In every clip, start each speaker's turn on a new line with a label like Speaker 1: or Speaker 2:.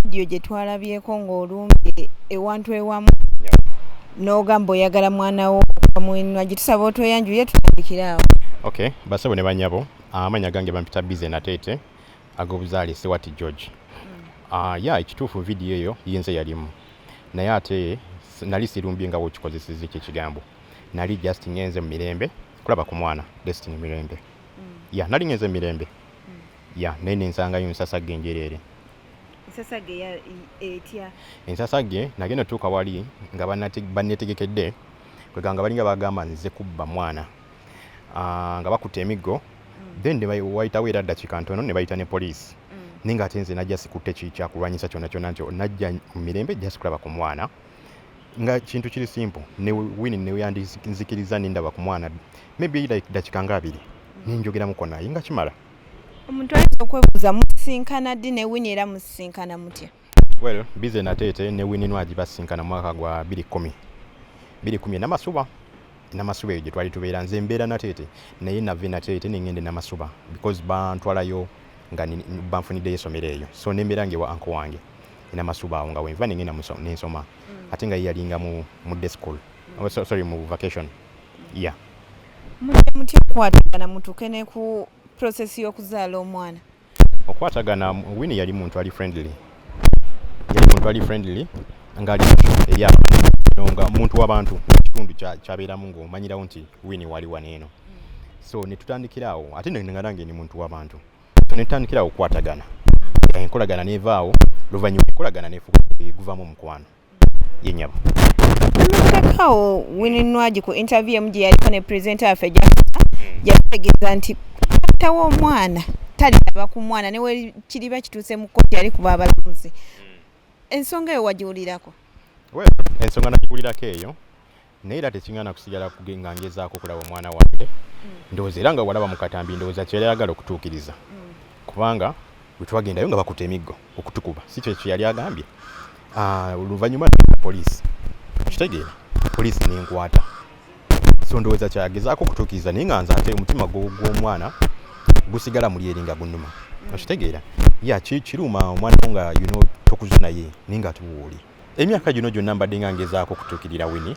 Speaker 1: video gye twalabyeko ng'olumbye ewantu ewamu n'ogamba oyagala mwana wo okamwinwa gitusaba otweyanjulire tutandikiraawo.
Speaker 2: Okay, basabo ne banyabo amanya gange bampita Bize Natete ag'obuzaale Sewati George. Ekituufu video eyo yenze yalimu naye ate nali sirumbye nga bw'okikozesezza ekyo ekigambo. Nali just ngenze mu mirembe kulaba ku mwana Destiny mirembe. Nali ngenze mu mirembe. Naye nensangayo nsasagge enjereere.
Speaker 1: Ensasagge etya?
Speaker 2: Ensasagge nagenda tuuka wali nga banneetegekedde kweganga balinga bagamba nze kubba mwana nga bakutte emiggo then ne wayitawo era ddakiika ntono ne bayita ne poliisi. Naye ng'ate nze najja sikutte kyakulwanyisa kyonna kyonna nti najja mu mirembe just kulaba ku mwana nga kintu kiri simple ne Winnie ne yandinzikiriza nindaba ku mwana maybe like ddakiika nga 2 ninjogeramuko naye nga kimala.
Speaker 1: Omuntu ayinza okwebuuza musinkana ddi ne Winnie era musinkana mutya?
Speaker 2: Well, Bize Natete ne Winnie Nwagi basinkana mu mwaka gwa 2010 Namasuba eyo gye twali tubeera nze mbeera Natete naye nave Natete nengende Namasuba because bantwalayo nga banfuniddeyo essomero eyo so nembeera ngewa anko wange Namasuba awo nga wenva nengenda nensoma ate nga yalinga mu day school mu vacation.
Speaker 1: Mutya okukwatagana mutuuke ne ku process y'okuzaala omwana?
Speaker 2: Okwatagana Winnie yali muntu ali friendly ng'ali nga muntu w'abantu kitundu kyabeeramu ng'omanyirawo nti Winnie wali waneeno so ne tutandikirawo ate nga nange ni muntu w'abantu so ne tutandikirawo okukwatagana enkolagana neevaawo luvannyuma enkolagana neefuuka guvaamu omukwano yenyabo.
Speaker 1: Emabegakawo Winnie Nwagi ku interview emu gye yaliko ne presenter waffe yategeeza nti tawo omwana taliraba ku mwana ne we kiriba kituuse mu kkooti yali kuba abalamuzi. Ensonga eyo wagiwulirako?
Speaker 2: Ensonga nagiwulirako eyo naye era tekiŋŋaana kusigala nga ngezaako okulaba omwana wange ndowooza era nga walaba mu katambi ndowooza kyera yagala okutuukiriza kubanga bwe twagendayo nga bakuta emiggo okutukuba si kyekyo yali agambye. Oluvannyuma poliisi kitegeera poliisi nenkwata so ndowooza kyagezaako okutuukiriza naye nga nze ate omutima gw'omwana gusigala muli eri nga gunnuma okitegeera kiruma omwana nga tokuze naye naye nga tuwuuli emyaka gino gyonna mbadde nga ngezaako okutuukirira Winnie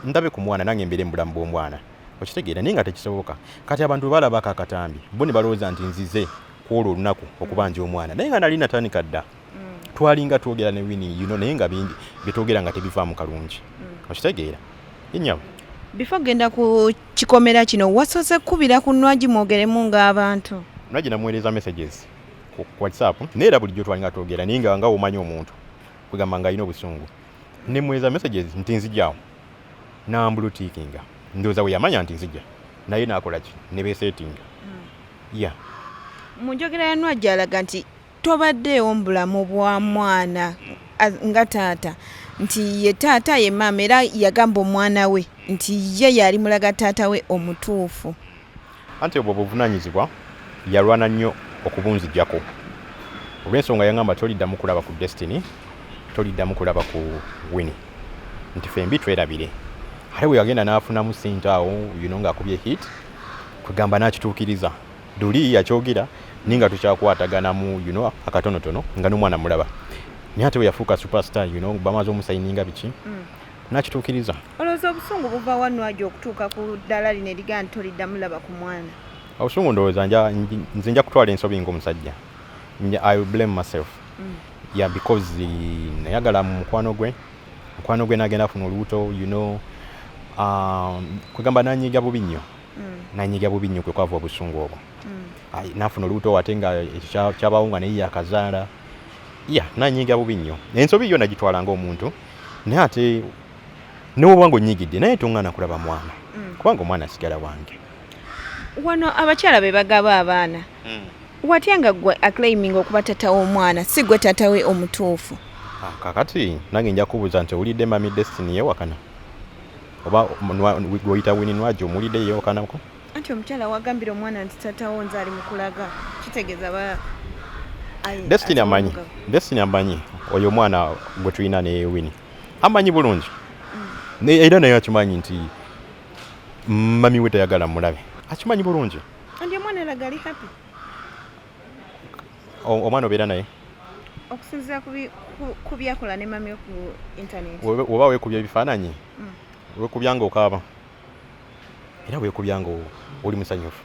Speaker 2: ndabe ku mwana nange mbeere mu bulamu bw'omwana okitegeera naye nga tekisoboka kati abantu balabako akatambi bo ne balowooza nti nzize kwolwo olunaku okubanja omwana naye nga nali natandika dda twalinga twogera ne Winnie naye nga bingi byetwogera nga tebivaamu kalungi okitegeera yenyabo.
Speaker 1: Before genda ku kikomera kino wasoose kkubira ku Nwagi mwogeremu ng'abantu?
Speaker 2: Nwagi namuweereza messages ku WhatsApp naye era bulijjo twalinga twogera naye nga omanyi omuntu kugamba nga alina obusungu nemuweereza messages nti nzijjaawo nambulutiikinga ndowooza we yamanya nti nzijja naye naakola ki ne beesetinga.
Speaker 1: Mu njogera ya Nwagi alaga nti tobaddeewo mu bulamu bwa mwana nga taata nti ye taata ye maama era yagamba omwana we nti ye yali mulaga taata we omutuufu.
Speaker 2: Anti obwo buvunaanyizibwa yalwana nnyo okubunzijjako olw'ensonga yangamba toliddamu kulaba ku Destiny toliddamu kulaba ku Winnie nti fembi twerabire ate bwe yagenda n'afunamu ssente awo ng'akubye hit kugamba n'akituukiriza duli yakyogera naye nga tukyakwataganamu akatonotono nga n'omwana mulaba naye ate we yafuuka superstar bamaze omusayininga biki n'akituukiriza.
Speaker 1: Olowooza obusungu buva wa Nwagi okutuuka ku ddala lino eriga nti toliddamu laba ku mwana?
Speaker 2: Obusungu ndowooza nze nja kutwala ensobi ng'omusajja. I will blame myself. Because nayagala mu mukwano gwe n'agenda afuna olubuto kugamba nanyiga bubi nnyo kwe kwava obusungu obwo. N'afuna olubuto ate nga kyabawo nga naye yakazaala nanyiga bubi nnyo ensobi yo nagitwala ng'omuntu naye ate newoba nga onyigidde naye toŋŋaana kulaba mwana kubanga omwana asigala wange.
Speaker 1: Wano abakyala be bagaba abaana watya nga gwe aclaiminga okuba tata w'omwana si gwe tata we omutuufu?
Speaker 2: Kakati nange nja kubuuza nti owulidde mami Destiny yewakana oba gweoyita Winnie Nwagi omuwulidde yewakanako?
Speaker 1: Anti omukyala wagambira omwana nti tata wo nze ali mu kulaga kitegeeza ba
Speaker 2: Destiny amanyi oyo omwana gwe tulina ne Winnie amanyi bulungi era naye akimanyi nti mami we tayagala mulabe akimanyi bulungi.
Speaker 1: Anti omwana alaga ali happy?
Speaker 2: Omwana obeera naye?
Speaker 1: okusinziira ku byakola ne mami ku internet
Speaker 2: oba weekubya ebifaananyi weekubya ng'okaaba era weekubya nga oli musanyufu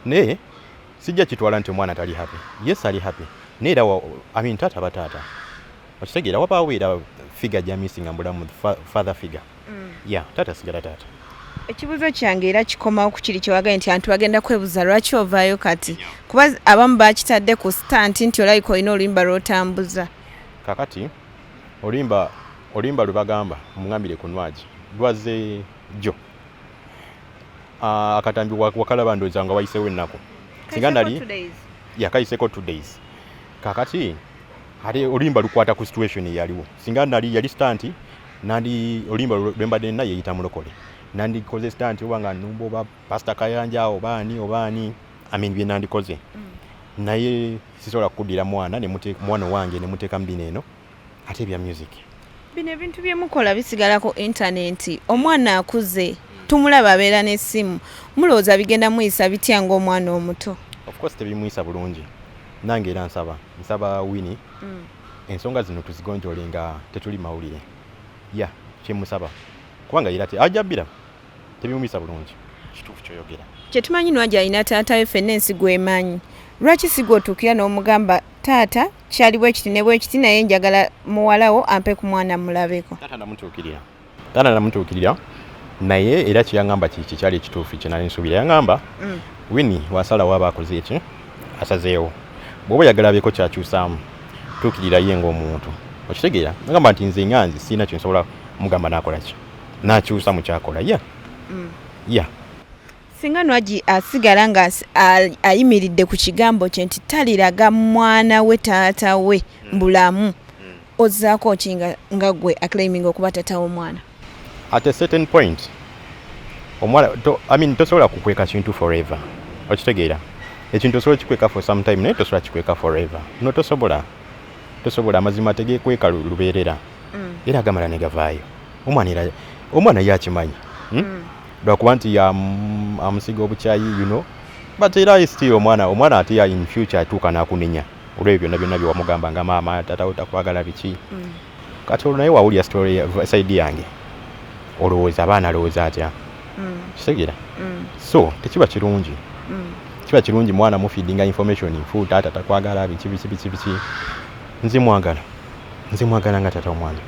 Speaker 2: naye sijja kitwala nti omwana tali happy. Yes ali happy naye era taata bataata okitegeera wabaawo era figure gya missing ambulamu father figure taata sigala taata.
Speaker 1: Ekibuuzo kyange era kikomawo ku kiri kyewagaye nti abantu bagenda kwebuuza lwaki ovaayo kati kuba abamu bakitadde ku stanti nti olayika olina oluyimba lw'otambuza.
Speaker 2: Kakati oluyimba lwe bagamba omungambire ku Nwagi lwaze jjo akatambi wakalaba ndowooza nga wayiseewo ennaku singa nali kayiseeko 2 days. Kakati ate oluyimba lukwata ku situation eyaliwo singa nali yali stanti nandi oluyimba lwembadde nina yeyita mulokole nandikoze stanti oba nga nnumba oba Pastor Kayanja obaani bye nandikoze naye sisobola kukuddira mwana wange ne muteeka mu bino eno ate ebya music.
Speaker 1: Bino ebintu bye mukola bisigala ku internet. Omwana akuze tumulaba abeera n'essimu mulowooza bigenda muyisa bitya ng'omwana omuto?
Speaker 2: Of course tebimuyisa bulungi. Nange era nsaba Winnie ensonga zino tuzigonjole nga tetuli mawulire kyemusaba kubanga era ajabbira tebimuyisa bulungi kituufu kyoyogera.
Speaker 1: Kyetumanyi Nwagi alina taatayo ffenna ensi gwemanyi lwaki si gw'otuukira n'omugamba taata kyali bwekiti ne bwekiti naye njagala muwalawo ampe ku mwana mulabeko?
Speaker 2: Taata namutuukirira naye era kyeyaŋŋamba kiki kyali ekituufu kye nali nsuubira. Yaŋŋamba Winnie wasalawo aba akoze eki asazeewo bw'oba oyagala abeeko kyakyusaamu tuukirira ye ng'omuntu okitegeera. Nagamba nti nze nganzi siina kye nsobola mugamba n'akola ki n'akyusa mu kyakola
Speaker 1: singa Nwagi asigala nga ayimiridde ku kigambo kye nti taliraga mwana we taata we mbulamu ozzaako ki nga gwe aclaiminga okuba taata w'omwana?
Speaker 2: At a certain point omwana tosobola kukweka kintu forever okitegeera. Ekintu osobola kikweka for some time naye tosobola kikweka forever. No tosobola amazima tegeekweka lubeerera era agamala ne gavaayo. Omwana yakimanyi lwakuba nti amusiga obukyayi but era still omwana ate in future atuuka n'akunenya olw'ebyo byonna byewamugamba nga maama taata takwagala biki kati olwo naye wawulira story side yange olowooza abaana alowooza atya kitegeera. So tekiba kirungi kiba kirungi mwana mufeedinga information nfu taata takwagala biki nze mwagala nga taata omwana.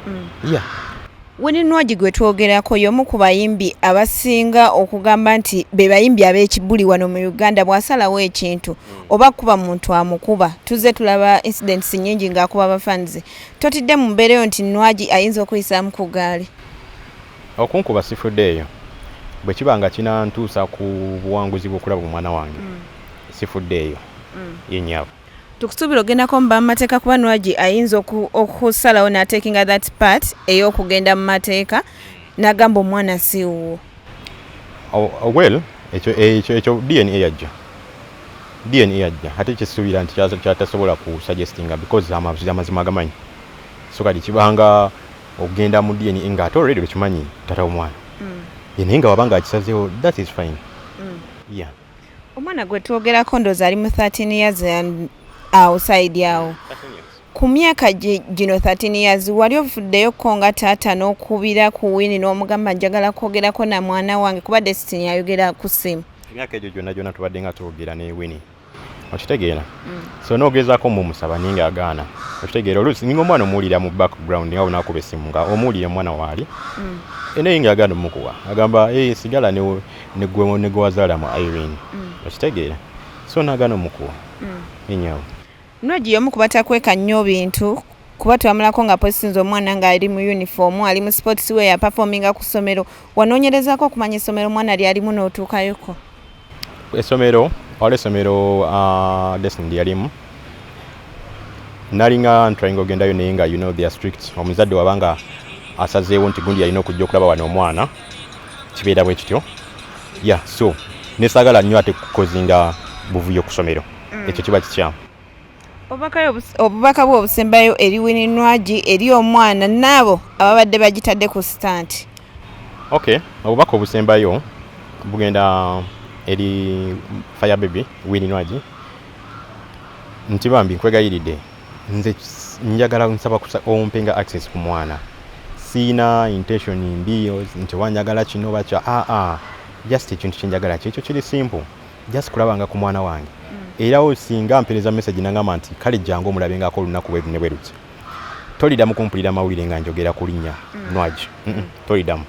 Speaker 1: Winnie Nwagi gwe twogerako y'omu ku bayimbi abasinga okugamba nti be bayimbi ab'ekibuli wano mu Uganda. Bw'asalawo ekintu oba kuba muntu amukuba tuzze tulaba incidents nnyingi ng'akuba abafanzi. Totidde mu mbeereyo nti Nwagi ayinza okuyisaamu ku gaali?
Speaker 2: Okunkuba sifuddeeyo bwe kiba nga kinantuusa ku buwanguzi bw'okulaba omwana wange sifuddeeyo yennyabo.
Speaker 1: Tukusuubira ogendako mu bamateeka kuba Nwagi ayinza okusalawo n'atekinga that part ey'okugenda mu mateeka n'agamba omwana si wuwo.
Speaker 2: Well ekyo DNA yajja ate kisuubira nti kyatasobola kusuggestinga because amazima agamanyi so kati kibanga ogenda mu DNA nga ate already lwekimanyi tata omwana naye nga wabanga akisazeewo that is fine.
Speaker 1: Omwana gwe twogerako ndoozi ali mu 13 years outside awo. Ku myaka gino 13 years wali ofuddeyo ko nga taata n'okubira ku Winnie n'omugamba njagala kwogerako na mwana wange kuba Destiny ayogera ku ssimu?
Speaker 2: Emyaka egyo gyonna tubadde nga twogera ne Winnie okitegeera. So n'ogezaako mumusaba naye ng'agaana okitegeera. Oluusi ninga omwana omuwulira mu background nga onaakuba essimu nga omuwulira omwana waali naye ng'agaana omukuwa agamba sigala ne gwe wazaala mu Irene okitegeera. So n'agaana omukuwa enyawo.
Speaker 1: Nwagi y'omu ku batakweka nnyo bintu kuba twamulako nga positinze omwana ng'ali mu uniform ali mu sports wear performinga ku ssomero. Wanoonyerezaako okumanya essomero omwana lyalimu n'otuukayoko?
Speaker 2: Essomero Destiny lyalimu nalinga ntrying ogendayo naye nga they are strict. Omuzadde wabanga asazeewo nti gundi yalina okujja okulaba wano omwana kibeera bwe kityo. So nesaagala nnyo ate kukozinga buvuyo ku ssomero ekyo kiba kikyamu.
Speaker 1: Obubaka bwe obusembayo eri Winnie Nwagi eri omwana naabo ababadde bagitadde ku stand?
Speaker 2: Obubaka obusembayo bugenda eri Fire Baby Winnie Nwagi nti bambi nkwegayiridde nze njagala nsaba ompenga access ku mwana siina intention mbi nti wanjagala kino bacha just ekintu kyenjagala kyekyo kiri simple just kulabanga ku mwana wange era osinga mpereza message nangamba nti kale jangu omulabengako olunaku bwe ne bwe luti tolidamu kumpulira mawulire nga njogera ku linnya Nwaji tolidamu